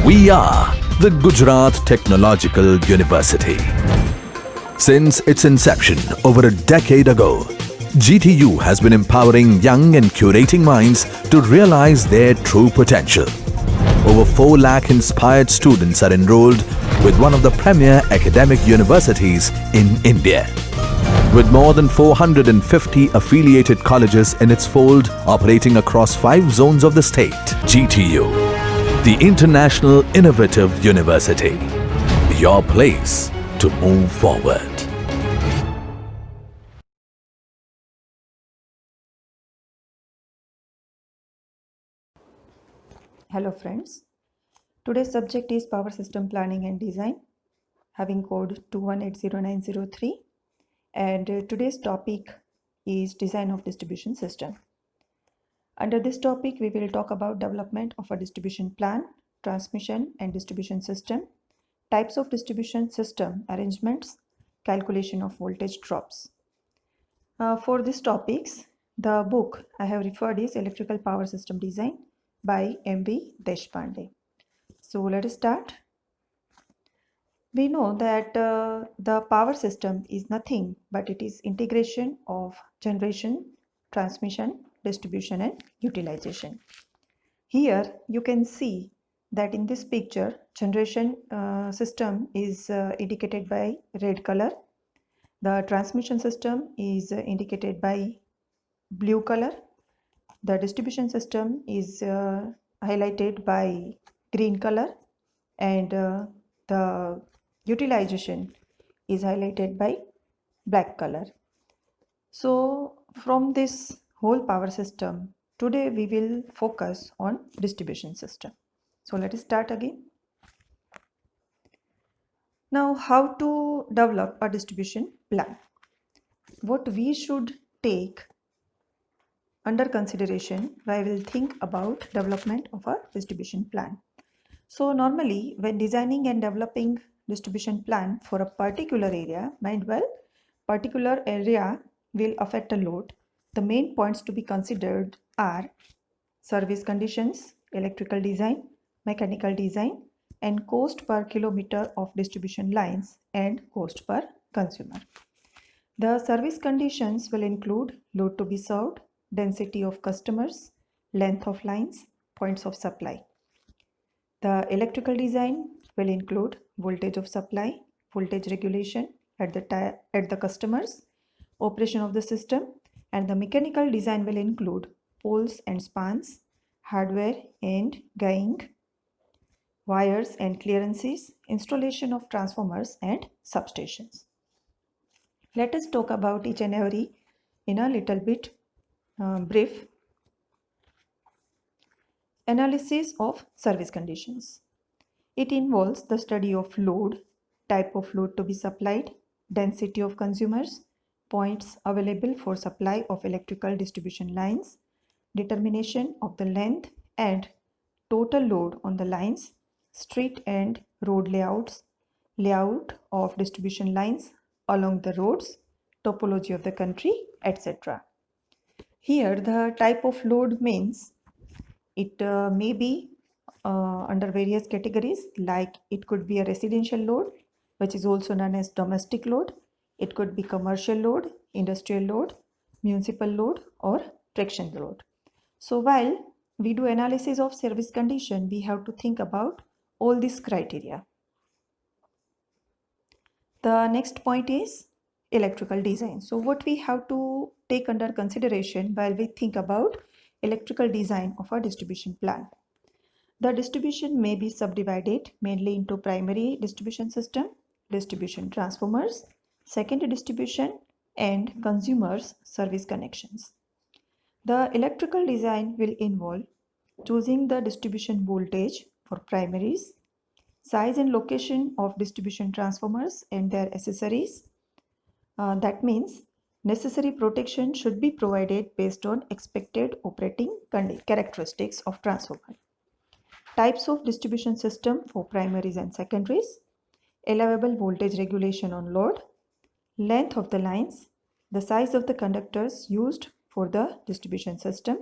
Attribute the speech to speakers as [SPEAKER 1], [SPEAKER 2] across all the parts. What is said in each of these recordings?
[SPEAKER 1] We are the Gujarat Technological University. Since its inception over a decade ago, GTU has been empowering young and curating minds to realize their true potential. Over 4 lakh inspired students are enrolled with one of the premier academic universities in India. With more than 450 affiliated colleges in its fold operating across 5 zones of the state, GTU, the International Innovative University, your place to move forward.
[SPEAKER 2] Hello friends, today's subject is Power System Planning and Design, having code 2180903, and today's topic is Design of Distribution System. Under this topic, we will talk about development of a distribution plan, transmission and distribution system, types of distribution system arrangements, calculation of voltage drops. For these topics, the book I have referred is Electrical Power System Design by M.V. Deshpande. So let us start. We know that the power system is nothing but it is integration of generation, transmission, distribution and utilization. Here you can see that in this picture generation system is indicated by red color. The transmission system is indicated by blue color. The distribution system is highlighted by green color, and the utilization is highlighted by black color. So from this whole power system, today we will focus on distribution system. So let us start again. Now, how to develop a distribution plan? What we should take under consideration while we think about development of a distribution plan. So normally when designing and developing distribution plan for a particular area, mind well, particular area will affect a load. The main points to be considered are service conditions, electrical design, mechanical design, and cost per kilometer of distribution lines and cost per consumer. The service conditions will include load to be served, density of customers, length of lines, points of supply. The electrical design will include voltage of supply, voltage regulation at the customers, operation of the system, and the mechanical design will include poles and spans, hardware and guying, wires and clearances, installation of transformers and substations. Let us talk about each and every in a little bit brief. Analysis of service conditions. It involves the study of load, type of load to be supplied, density of consumers, points available for supply of electrical distribution lines, determination of the length and total load on the lines, street and road layouts, layout of distribution lines along the roads, topology of the country, etc. Here the type of load means it may be under various categories, like it could be a residential load, which is also known as domestic load. It could be commercial load, industrial load, municipal load, or traction load. So while we do analysis of service condition, we have to think about all these criteria. The next point is electrical design. So what we have to take under consideration while we think about electrical design of a distribution plan. The distribution may be subdivided mainly into primary distribution system, distribution transformers, secondary distribution, and consumers service connections. The electrical design will involve choosing the distribution voltage for primaries, size and location of distribution transformers and their accessories. That means necessary protection should be provided based on expected operating characteristics of transformer. Types of distribution system for primaries and secondaries, allowable voltage regulation on load, length of the lines, the size of the conductors used for the distribution system,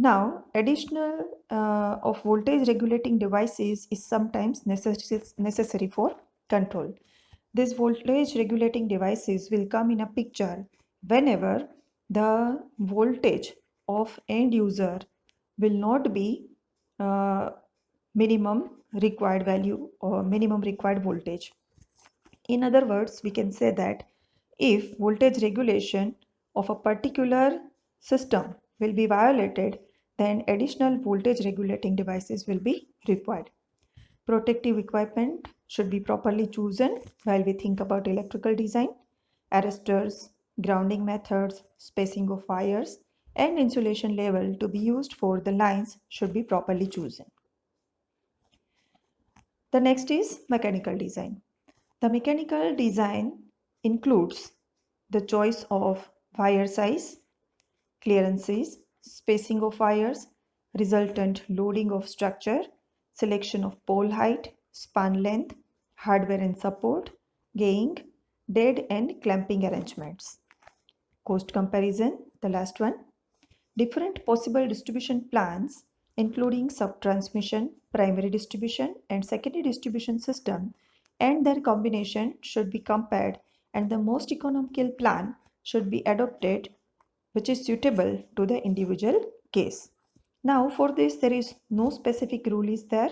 [SPEAKER 2] Now, additional of voltage regulating devices is sometimes necessary for control. These voltage regulating devices will come in a picture whenever the voltage of end user will not be uh, minimum required value or minimum required voltage. In other words, we can say that if voltage regulation of a particular system will be violated, then additional voltage regulating devices will be required. Protective equipment should be properly chosen while we think about electrical design. Arresters, grounding methods, spacing of wires, and insulation level to be used for the lines should be properly chosen. The next is mechanical design. The mechanical design includes the choice of wire size, clearances, spacing of wires, resultant loading of structure, selection of pole height, span length, hardware and support, gauge, dead and clamping arrangements. Cost comparison, the last one. Different possible distribution plans, including sub-transmission, primary distribution, and secondary distribution system, and their combination should be compared, and the most economical plan should be adopted, which is suitable to the individual case. Now, for this, there is no specific rule is there.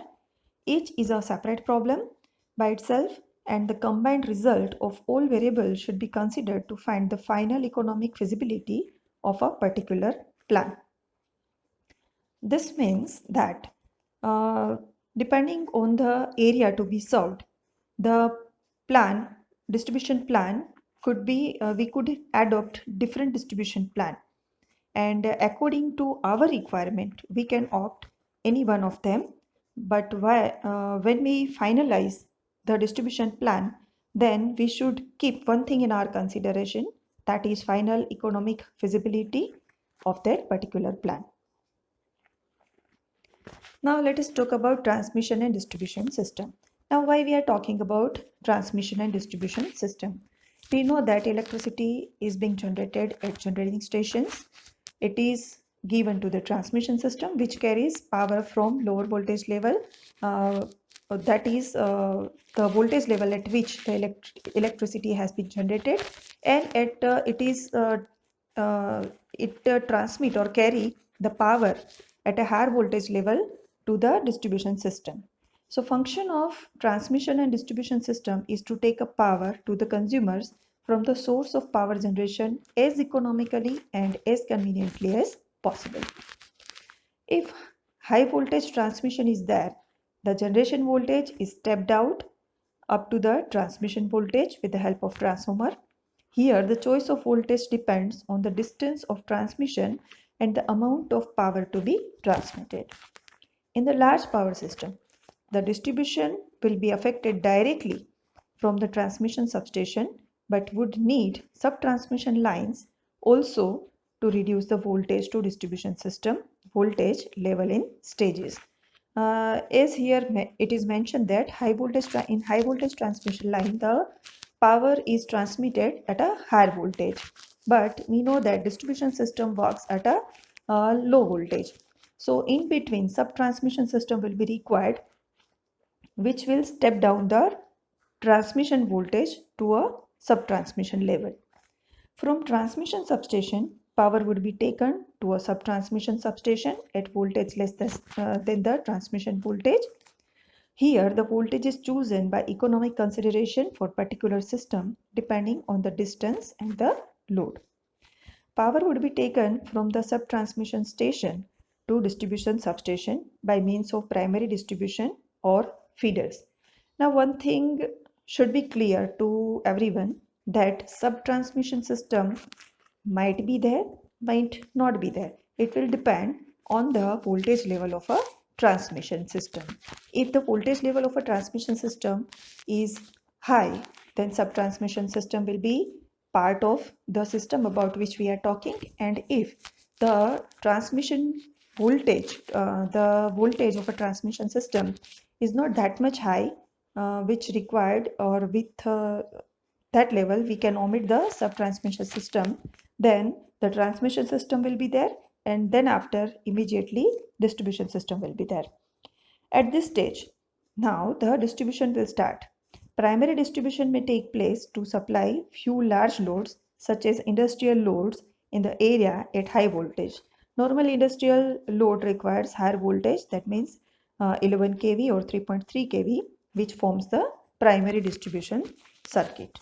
[SPEAKER 2] Each is a separate problem by itself, and the combined result of all variables should be considered to find the final economic feasibility of a particular plan. This means that uh, depending on the area to be served, the plan, distribution plan could be, we could adopt different distribution plan, and according to our requirement, we can opt any one of them. But when we finalize the distribution plan, then we should keep one thing in our consideration, that is final economic feasibility of that particular plan. Now let us talk about transmission and distribution system. Now why we are talking about transmission and distribution system? We know that electricity is being generated at generating stations. It is given to the transmission system which carries power from lower voltage level, that is the voltage level at which the electricity has been generated, and at it transmit or carry the power at a higher voltage level to the distribution system. So function of transmission and distribution system is to take up power to the consumers from the source of power generation as economically and as conveniently as possible. If high voltage transmission is there, the generation voltage is stepped out up to the transmission voltage with the help of transformer. Here, the choice of voltage depends on the distance of transmission and the amount of power to be transmitted. In the large power system, the distribution will be affected directly from the transmission substation but would need sub-transmission lines also to reduce the voltage to distribution system voltage level in stages. As here it is mentioned that in high voltage transmission line, the power is transmitted at a higher voltage, but we know that distribution system works at a low voltage. So in between, sub-transmission system will be required, which will step down the transmission voltage to a sub-transmission level. From transmission substation, power would be taken to a sub-transmission substation at voltage less than the transmission voltage. Here, the voltage is chosen by economic consideration for particular system depending on the distance and the load. Power would be taken from the sub-transmission station to distribution substation by means of primary distribution or feeders. Now, one thing should be clear to everyone, that sub-transmission system might be there, might not be there. It will depend on the voltage level of a transmission system. If the voltage level of a transmission system is high, then sub-transmission system will be part of the system about which we are talking. And if the transmission voltage, the voltage of a transmission system is not that much high, which required, or with that level we can omit the sub-transmission system, then the transmission system will be there and then after immediately distribution system will be there. At this stage, now the distribution will start. Primary distribution may take place to supply few large loads such as industrial loads in the area at high voltage. Normal industrial load requires higher voltage, that means 11 kV or 3.3 kV, which forms the primary distribution circuit.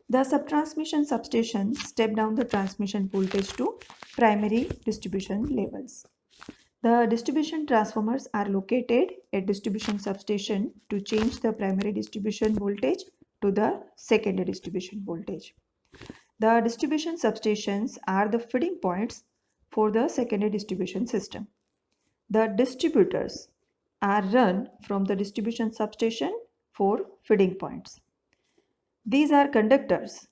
[SPEAKER 2] The subtransmission substation step down the transmission voltage to primary distribution levels. The distribution transformers are located at distribution substation to change the primary distribution voltage to the secondary distribution voltage. The distribution substations are the feeding points for the secondary distribution system. The distributors are run from the distribution substation for feeding points. These are conductors.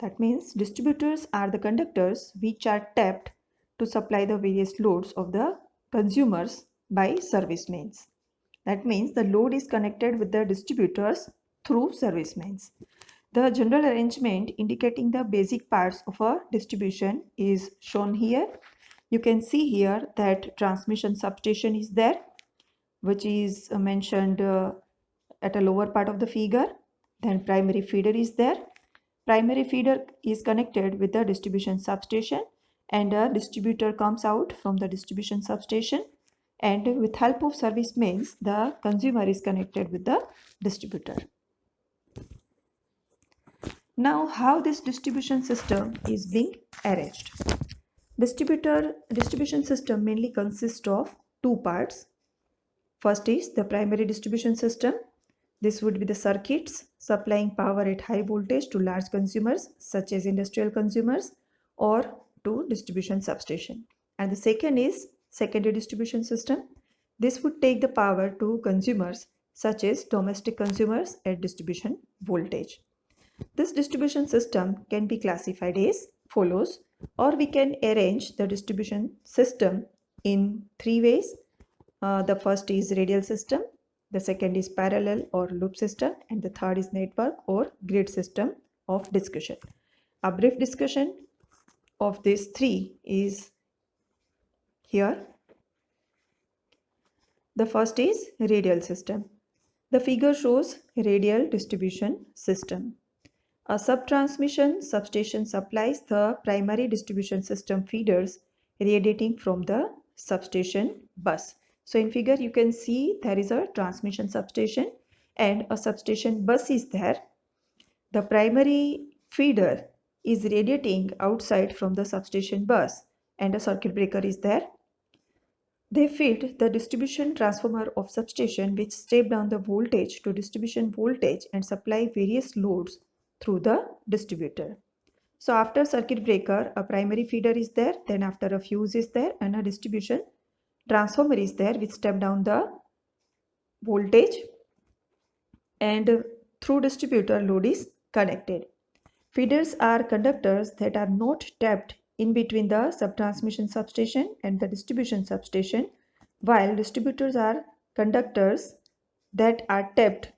[SPEAKER 2] That means distributors are the conductors which are tapped to supply the various loads of the consumers by service mains. That means the load is connected with the distributors through service mains. The general arrangement indicating the basic parts of a distribution is shown here. You can see here that transmission substation is there, which is mentioned at a lower part of the figure. Then primary feeder is there. Primary feeder is connected with the distribution substation, and a distributor comes out from the distribution substation, and with help of service mains the consumer is connected with the distributor. Now how this distribution system is being arranged. Distribution system mainly consists of two parts. First is the primary distribution system. This would be the circuits supplying power at high voltage to large consumers such as industrial consumers or to distribution substation. And the second is secondary distribution system. This would take the power to consumers such as domestic consumers at distribution voltage. This distribution system can be classified as follows, or we can arrange the distribution system in three ways. The first is radial system, the second is parallel or loop system, and the third is network or grid system of discussion. A brief discussion of these three is here. The first is radial system. The figure shows radial distribution system. A subtransmission substation supplies the primary distribution system feeders radiating from the substation bus. So in figure you can see there is a transmission substation and a substation bus is there. The primary feeder is radiating outside from the substation bus and a circuit breaker is there. They feed the distribution transformer of substation which step down the voltage to distribution voltage and supply various loads through the distributor. So after circuit breaker, a primary feeder is there, then after a fuse is there, and a distribution transformer is there which step down the voltage, and through distributor load is connected. Feeders are conductors that are not tapped in between the subtransmission substation and the distribution substation, while distributors are conductors that are tapped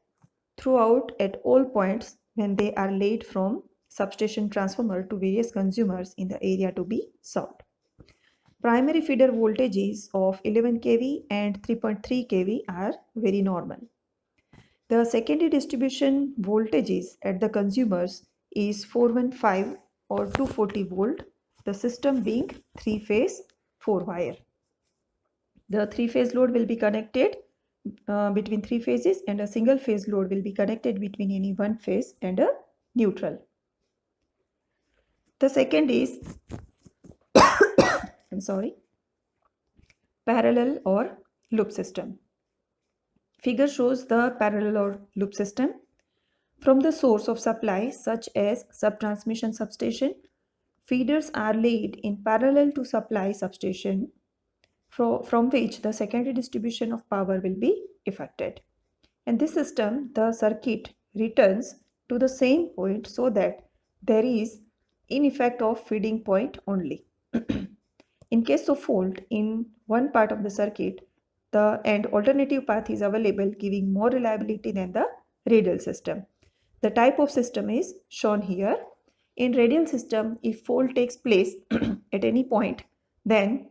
[SPEAKER 2] throughout at all points when they are laid from substation transformer to various consumers in the area to be served. Primary feeder voltages of 11 kV and 3.3 kV are very normal. The secondary distribution voltages at the consumers is 415 or 240 volt, the system being 3-phase 4-wire. The 3-phase load will be connected between 3 phases, and a single phase load will be connected between any one phase and a neutral. The second is parallel or loop system. Figure shows the parallel or loop system. From the source of supply such as subtransmission substation, feeders are laid in parallel to supply substation from which the secondary distribution of power will be effected. In this system, the circuit returns to the same point so that there is in effect of feeding point only. In case of fault in one part of the circuit, and alternative path is available, giving more reliability than the radial system. The type of system is shown here. In radial system, if fault takes place at any point, then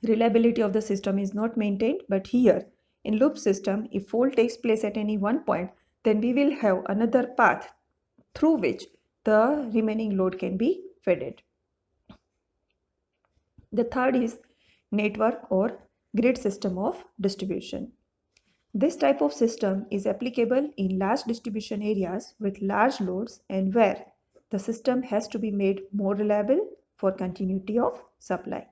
[SPEAKER 2] reliability of the system is not maintained. But here in loop system, if fault takes place at any one point, then we will have another path through which the remaining load can be fed. The third is network or grid system of distribution. This type of system is applicable in large distribution areas with large loads and where the system has to be made more reliable for continuity of supply.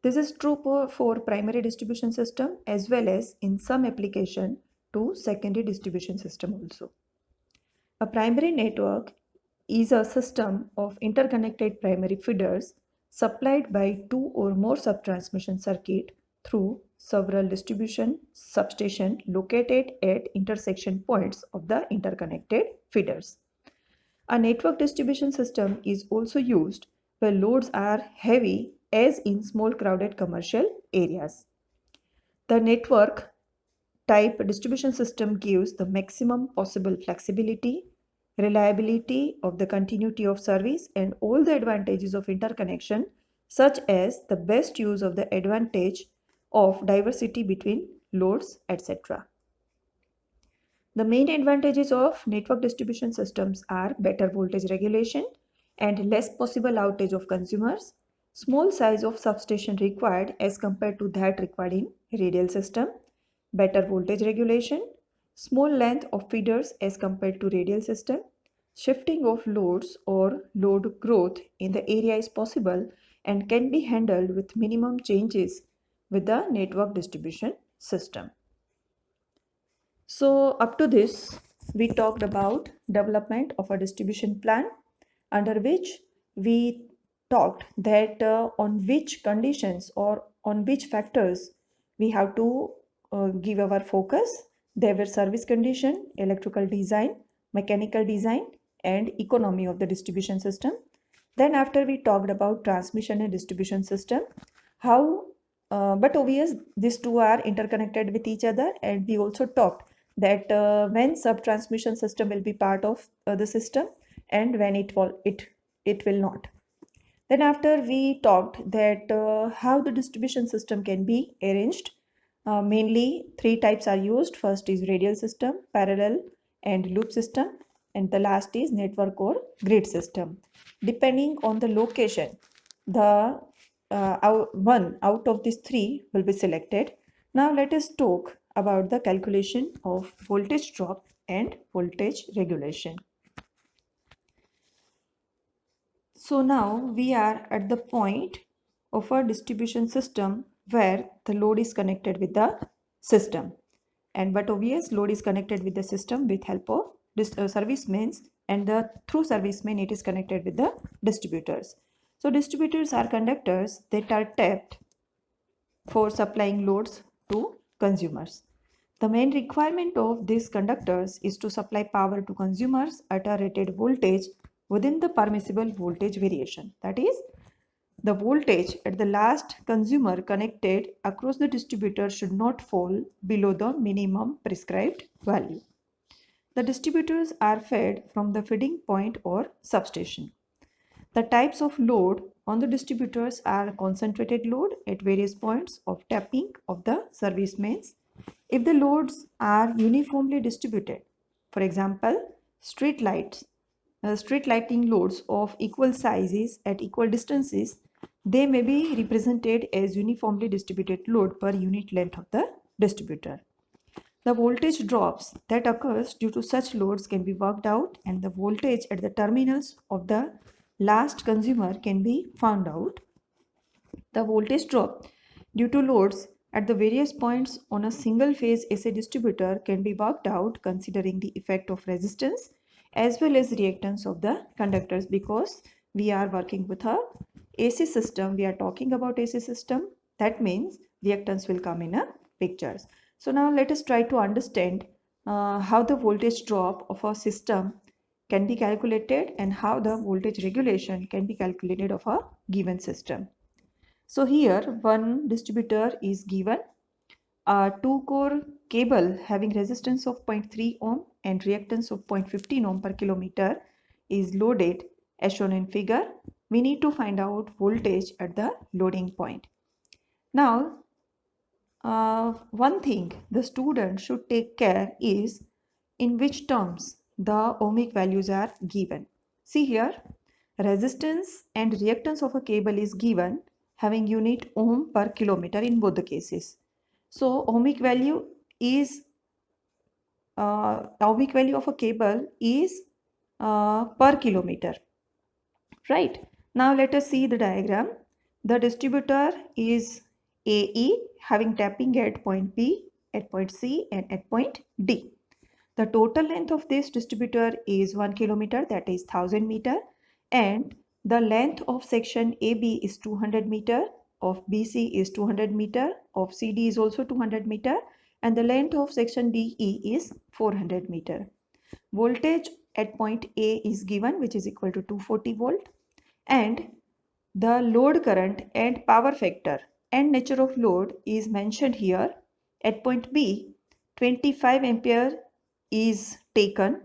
[SPEAKER 2] This is true for primary distribution system as well as in some application to secondary distribution system also. A primary network is a system of interconnected primary feeders supplied by two or more subtransmission circuit through several distribution substation located at intersection points of the interconnected feeders. A network distribution system is also used where loads are heavy as in small crowded commercial areas. The network type distribution system gives the maximum possible flexibility, reliability of the continuity of service and all the advantages of interconnection, such as the best use of the advantage of diversity between loads, etc. The main advantages of network distribution systems are better voltage regulation and less possible outage of consumers, small size of substation required as compared to that required in radial system, better voltage regulation, small length of feeders as compared to radial system, shifting of loads or load growth in the area is possible and can be handled with minimum changes with the network distribution system. So up to this, we talked about development of a distribution plan under which we talked that on which conditions or on which factors we have to give our focus. There were service condition, electrical design, mechanical design and economy of the distribution system. Then after we talked about transmission and distribution system, how but obvious these two are interconnected with each other, and we also talked that when sub-transmission system will be part of the system and when it will not. Then after we talked that how the distribution system can be arranged. Mainly three types are used. First is radial system, parallel and loop system, and the last is network or grid system. Depending on the location, the one out of these three will be selected. Now let us talk about the calculation of voltage drop and voltage regulation. So now we are at the point of a distribution system where the load is connected with the system, and but obvious load is connected with the system with help of service mains, and through service main it is connected with the distributors. So distributors are conductors that are tapped for supplying loads to consumers. The main requirement of these conductors is to supply power to consumers at a rated voltage within the permissible voltage variation. That is, the voltage at the last consumer connected across the distributor should not fall below the minimum prescribed value. The distributors are fed from the feeding point or substation. The types of load on the distributors are concentrated load at various points of tapping of the service mains. If the loads are uniformly distributed, for example, street lighting loads of equal sizes at equal distances, they may be represented as uniformly distributed load per unit length of the distributor. The voltage drops that occurs due to such loads can be worked out, and the voltage at the terminals of the last consumer can be found out. The voltage drop due to loads at the various points on a single phase AC distributor can be worked out considering the effect of resistance as well as reactance of the conductors, because we are working with a AC system. We are talking about AC system. That means reactance will come in a pictures. So now let us try to understand how the voltage drop of a system can be calculated and how the voltage regulation can be calculated of a given system. So here one distributor is given. A 2-core cable having resistance of 0.3 ohm and reactance of 0.15 ohm per kilometer is loaded as shown in figure. we need to find out voltage at the loading point. Now, one thing the student should take care is in which terms the ohmic values are given. See here, resistance and reactance of a cable is given having unit ohm per kilometer in both the cases. So ohmic value of a cable is per kilometer, right? Now let us see the diagram. The distributor is AE having tapping at point B, at point C and at point D. The total length of this distributor is 1 kilometer, that is 1000 meter, and the length of section AB is 200 meter, of BC is 200 meter, of CD is also 200 meter, and the length of section DE is 400 meter. Voltage at point A is given, which is equal to 240 volt, and the load current and power factor and nature of load is mentioned here. At point B, 25 ampere is taken,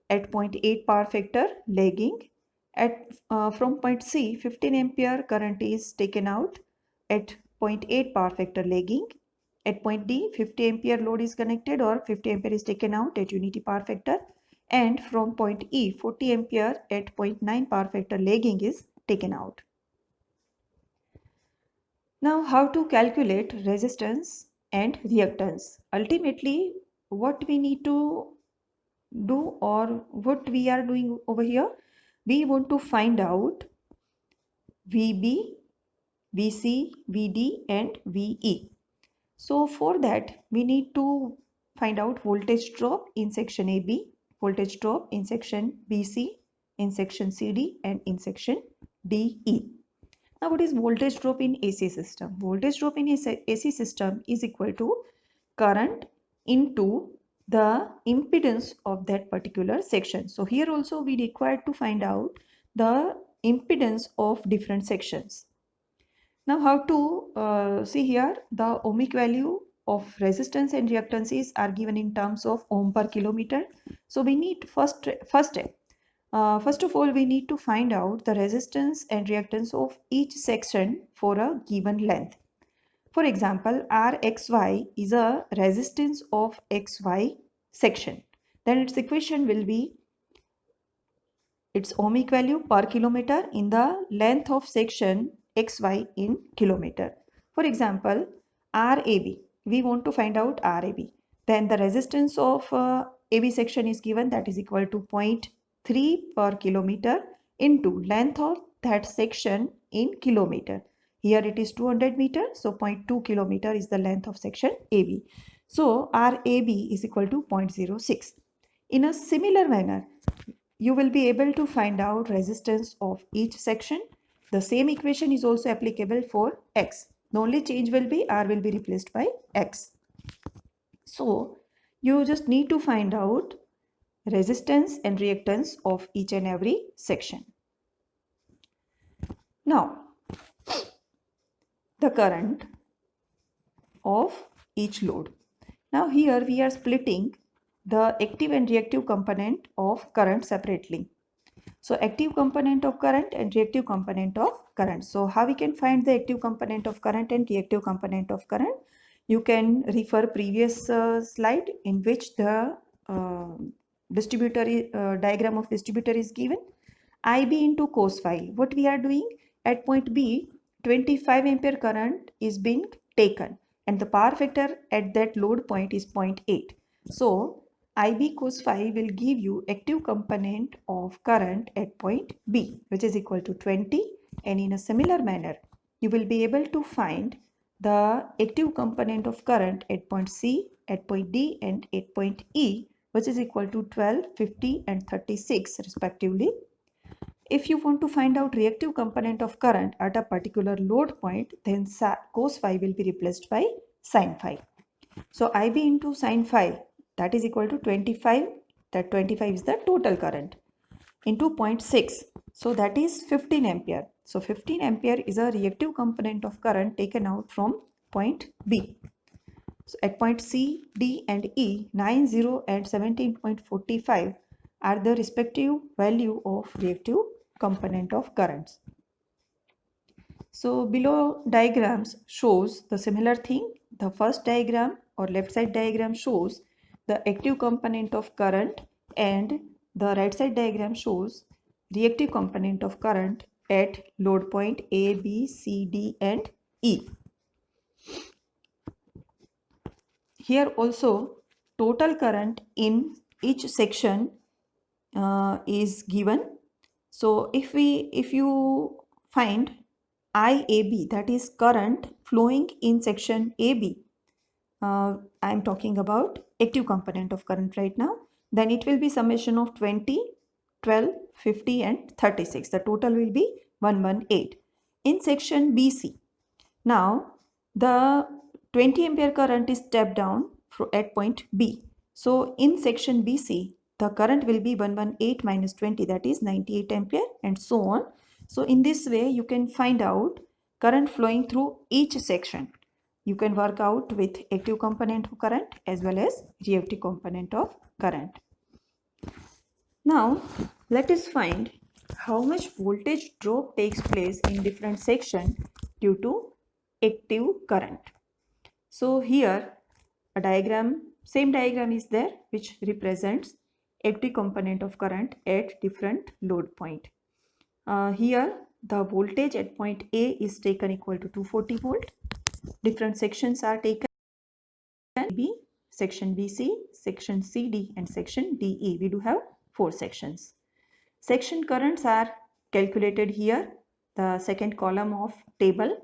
[SPEAKER 2] at point 8 power factor lagging. From point C, 15 ampere current is taken out, at point 8 power factor lagging. At point D, 50 ampere load is connected or 50 ampere is taken out at unity power factor. And from point E, 40 ampere at point 9 power factor lagging is taken out. Now, how to calculate resistance and reactance? Ultimately, what we need to do, or what we are doing over here, we want to find out VB, VC, VD and VE. So for that, we need to find out voltage drop in section AB, voltage drop in section BC, in section CD and in section DE. Now, what is voltage drop in AC system? Voltage drop in AC system is equal to current into the impedance of that particular section. So here also we require to find out the impedance of different sections. Now, how to see here, the ohmic value of resistance and reactances are given in terms of ohm per kilometer. So we need first of all, we need to find out the resistance and reactance of each section for a given length. For example, Rxy is a resistance of XY section. Then its equation will be its ohmic value per kilometer in the length of section XY in kilometer. For example, RAB, we want to find out RAB. Then the resistance of AB section is given, that is equal to 0.3 per kilometer into length of that section in kilometer. Here it is 200 meter, so 0.2 kilometer is the length of section AB. So RAB is equal to 0.06. In a similar manner, you will be able to find out resistance of each section. The same equation is also applicable for X. The only change will be R will be replaced by X. So you just need to find out resistance and reactance of each and every section. Now, the current of each load. Now here we are splitting the active and reactive component of current separately. So active component of current and reactive component of current. So how we can find the active component of current and reactive component of current? You can refer previous slide in which the diagram of distributor is given. IB into cos phi. What we are doing at point B, 25 ampere current is being taken and the power factor at that load point is 0.8. So IB cos phi will give you active component of current at point B, which is equal to 20, and in a similar manner you will be able to find the active component of current at point C, at point D and at point E, which is equal to 12, 50 and 36 respectively. If you want to find out reactive component of current at a particular load point, then cos phi will be replaced by sin phi. So IB into sin phi, that is equal to 25, that 25 is the total current, into 0.6. So that is 15 ampere. So 15 ampere is a reactive component of current taken out from point B. So at point C, D and E, 90 and 17.45 are the respective value of reactive component of currents. So below diagrams shows the similar thing. The first diagram or left side diagram shows the active component of current, and the right side diagram shows reactive component of current at load point A, B, C, D and E. Here also total current in each section is given. So if you find IAB, that is current flowing in section AB, I am talking about active component of current right now, then it will be summation of 20, 12, 50 and 36. The total will be 118. In section BC, now the 20 ampere current is stepped down at point B. So in section BC, the current will be 118 minus 20, that is 98 ampere and so on. So in this way you can find out current flowing through each section. You can work out with active component of current as well as reactive component of current. Now let us find how much voltage drop takes place in different section due to active current. So here a diagram, same diagram is there which represents active component of current at different load point. Here the voltage at point A is taken equal to 240 volt. Different sections are taken: B, section BC, section CD and section DE. We do have 4 sections. Section currents are calculated here, the second column of table.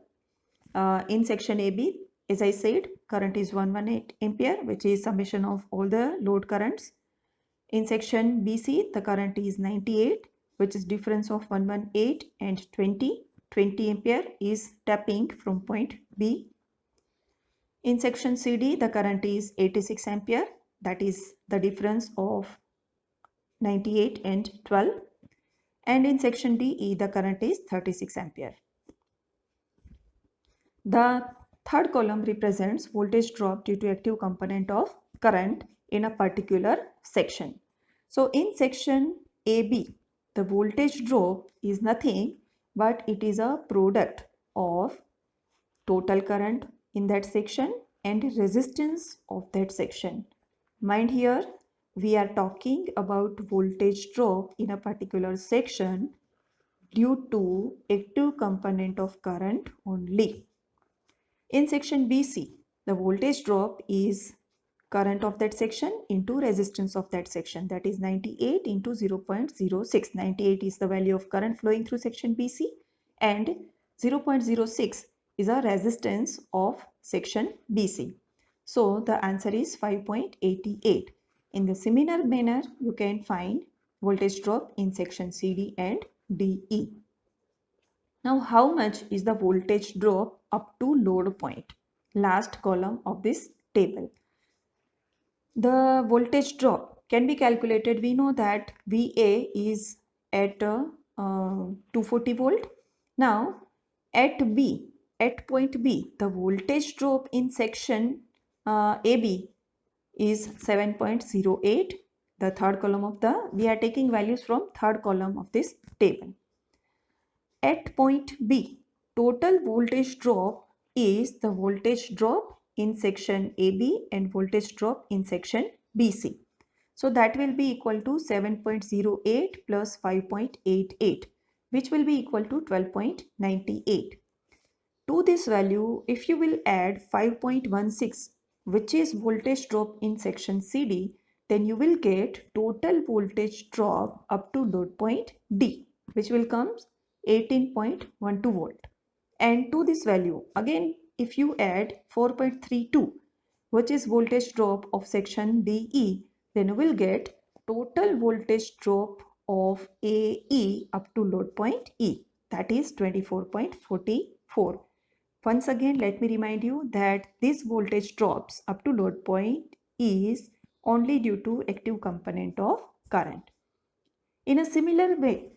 [SPEAKER 2] In section AB, as I said, current is 118 ampere, which is summation of all the load currents. In section BC, the current is 98, which is difference of 118 and 20. 20 ampere is tapping from point B. In section CD, the current is 86 ampere, that is the difference of 98 and 12. And in section DE, the current is 36 ampere. The third column represents voltage drop due to active component of current in a particular section. So in section AB, the voltage drop is nothing but it is a product of total current in that section and resistance of that section. Mind here, we are talking about voltage drop in a particular section due to active component of current only. In section BC, the voltage drop is current of that section into resistance of that section, that is 98 into 0.06. 98 is the value of current flowing through section BC and 0.06 is a resistance of section BC. So the answer is 5.88. In the similar manner, you can find voltage drop in section CD and DE. Now, how much is the voltage drop up to load point? Last column of this table. The voltage drop can be calculated. We know that VA is at 240 volt. Now, at point B, the voltage drop in section AB is 7.08. The third column of we are taking values from third column of this table. At point B, total voltage drop is the voltage drop in section AB and voltage drop in section BC. So that will be equal to 7.08 plus 5.88, which will be equal to 12.98. To this value, if you will add 5.16, which is voltage drop in section CD, then you will get total voltage drop up to load point D, which will come 18.12 volt. And to this value, again, if you add 4.32, which is voltage drop of section DE, then you will get total voltage drop of AE up to load point E, that is 24.44. Once again, let me remind you that this voltage drops up to load point is only due to active component of current. In a similar way,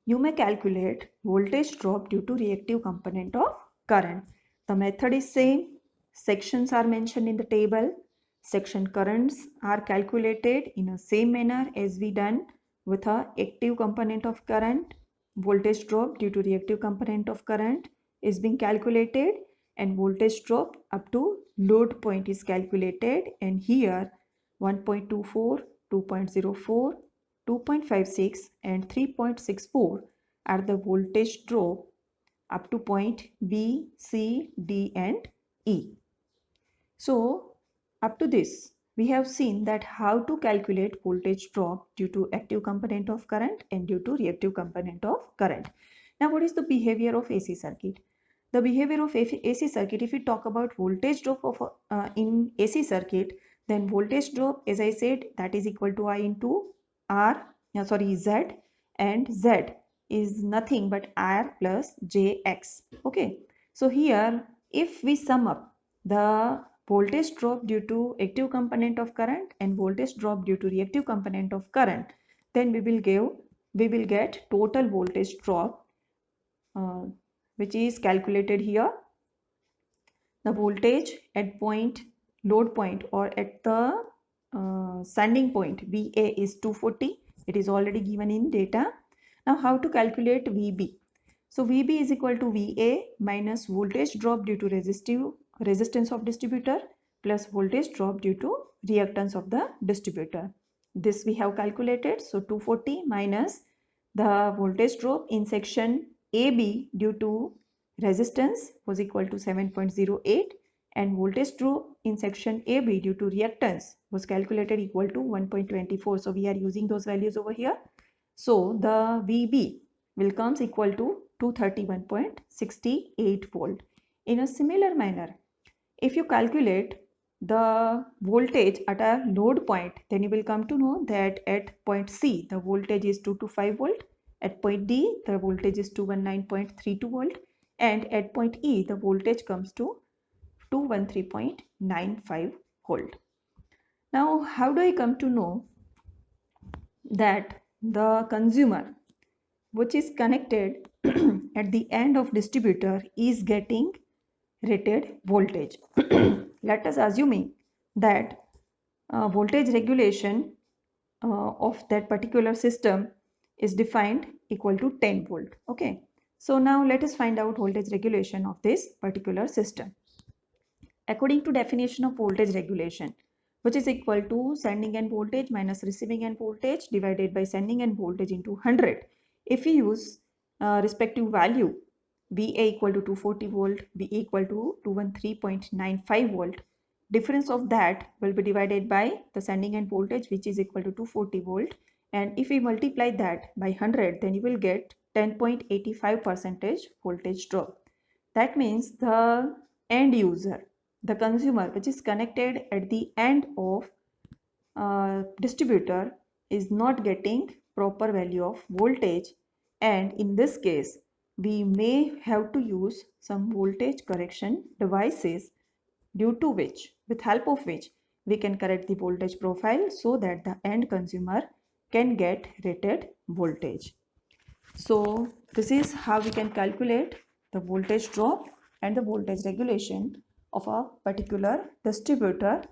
[SPEAKER 2] you may calculate voltage drop due to reactive component of current. The method is same. Sections are mentioned in the table. Section currents are calculated in a same manner as we done with a active component of current. voltage drop due to reactive component of current is being calculated, and voltage drop up to load point is calculated, and here 1.24, 2.04, 2.56 and 3.64 are the voltage drop up to point B, C, D and E. So up to this, we have seen that how to calculate voltage drop due to active component of current and due to reactive component of current. Now what is the behavior of AC circuit? The behavior of AC circuit, if we talk about voltage drop of in AC circuit, then voltage drop, as I said, that is equal to I into Z, and Z is nothing but R plus JX. Okay, so here if we sum up the voltage drop due to active component of current and voltage drop due to reactive component of current, then we will get total voltage drop, which is calculated here. The voltage at load point or at the sending point VA is 240. It is already given in data. Now how to calculate VB? So VB is equal to VA minus voltage drop due to resistance of distributor plus voltage drop due to reactance of the distributor. This we have calculated. So 240 minus the voltage drop in section AB due to resistance was equal to 7.08, and voltage drop in section AB due to reactance was calculated equal to 1.24. So we are using those values over here. So the VB will comes equal to 231.68 volt. In a similar manner, if you calculate the voltage at a load point, then you will come to know that at point C the voltage is 225 volt, at point D the voltage is 219.32 volt, and at point E the voltage comes to 213.95 volt. Now how do I come to know that the consumer which is connected at the end of distributor is getting rated voltage? Let us assuming that voltage regulation of that particular system is defined equal to 10 volt. Okay, so now let us find out voltage regulation of this particular system. According to definition of voltage regulation, which is equal to sending end voltage minus receiving end voltage divided by sending end voltage into 100. If we use respective value, VA equal to 240 volt, VA equal to 213.95 volt, difference of that will be divided by the sending end voltage, which is equal to 240 volt, and if we multiply that by 100, then you will get 10.85% voltage drop. That means the end user, the consumer which is connected at the end of distributor is not getting proper value of voltage, and in this case we may have to use some voltage correction devices, due to which, with help of which, we can correct the voltage profile so that the end consumer can get rated voltage. So this is how we can calculate the voltage drop and the voltage regulation of a particular distributor.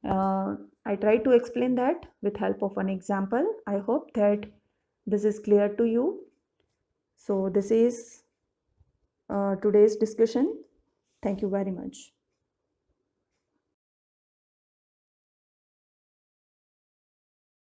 [SPEAKER 2] I try to explain that with help of an example. I hope that this is clear to you. So this is today's discussion. Thank you very much.